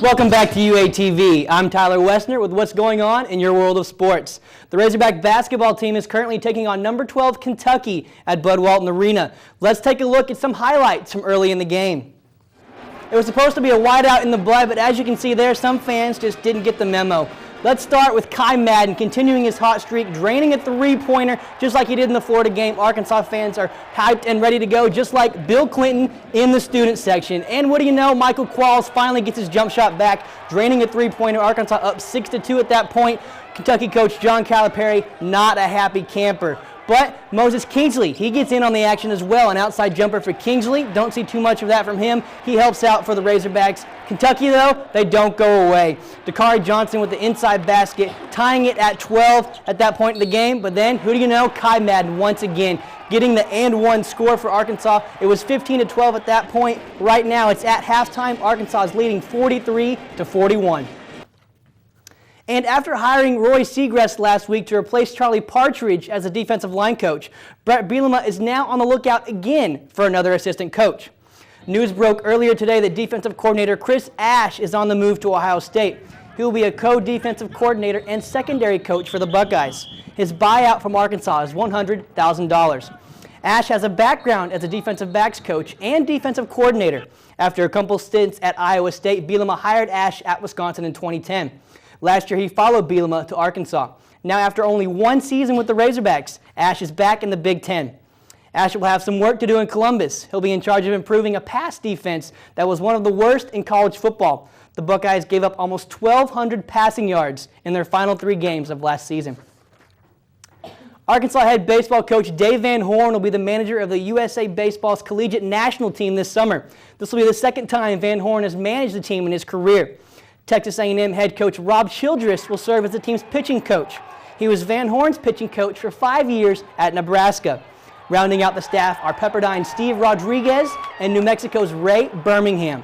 Welcome back to UATV. I'm Tyler Wessner with what's going on in your world of sports. The Razorback basketball team is currently taking on number 12 Kentucky at Bud Walton Arena. Let's take a look at some highlights from early in the game. It was supposed to be a whiteout in the blood, but as you can see there, some fans just didn't get the memo. Let's start with Kai Madden continuing his hot streak, draining a three-pointer just like he did in the Florida game. Arkansas fans are hyped and ready to go, just like Bill Clinton in the student section. And what do you know, Michael Qualls finally gets his jump shot back, draining a three-pointer. Arkansas up 6-2 at that point. Kentucky coach John Calipari not a happy camper. But Moses Kingsley, he gets in on the action as well. An outside jumper for Kingsley. Don't see too much of that from him. He helps out for the Razorbacks. Kentucky, though, they don't go away. Dakari Johnson with the inside basket, tying it at 12 at that point in the game. But then, who do you know? Kai Madden once again getting the and-one score for Arkansas. It was 15-12 at that point. Right now, it's at halftime. Arkansas is leading 43-41. And after hiring Roy Segrest last week to replace Charlie Partridge as a defensive line coach, Brett Bielema is now on the lookout again for another assistant coach. News broke earlier today that defensive coordinator Chris Ash is on the move to Ohio State. He will be a co-defensive coordinator and secondary coach for the Buckeyes. His buyout from Arkansas is $100,000. Ash has a background as a defensive backs coach and defensive coordinator. After a couple stints at Iowa State, Bielema hired Ash at Wisconsin in 2010. Last year, he followed Bielema to Arkansas. Now, after only one season with the Razorbacks, Ash is back in the Big Ten. Ash will have some work to do in Columbus. He'll be in charge of improving a pass defense that was one of the worst in college football. The Buckeyes gave up almost 1,200 passing yards in their final 3 games of last season. Arkansas head baseball coach Dave Van Horn will be the manager of the USA Baseball's collegiate national team this summer. This will be the second time Van Horn has managed the team in his career. Texas A&M head coach Rob Childress will serve as the team's pitching coach. He was Van Horn's pitching coach for 5 years at Nebraska. Rounding out the staff are Pepperdine's Steve Rodriguez and New Mexico's Ray Birmingham.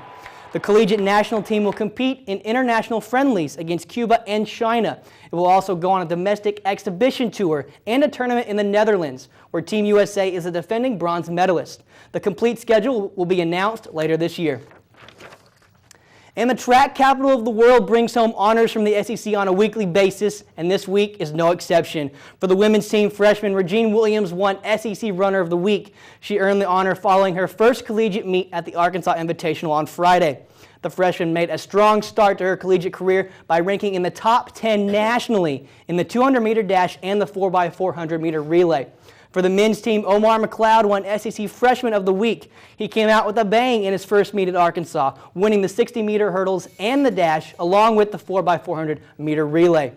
The collegiate national team will compete in international friendlies against Cuba and China. It will also go on a domestic exhibition tour and a tournament in the Netherlands, where Team USA is a defending bronze medalist. The complete schedule will be announced later this year. And the track capital of the world brings home honors from the SEC on a weekly basis, and this week is no exception. For the women's team, freshman Regine Williams won SEC Runner of the Week. She earned the honor following her first collegiate meet at the Arkansas Invitational on Friday. The freshman made a strong start to her collegiate career by ranking in the top 10 nationally in the 200-meter dash and the 4x400-meter relay. For the men's team, Omar McLeod won SEC Freshman of the Week. He came out with a bang in his first meet at Arkansas, winning the 60-meter hurdles and the dash, along with the 4x400-meter relay.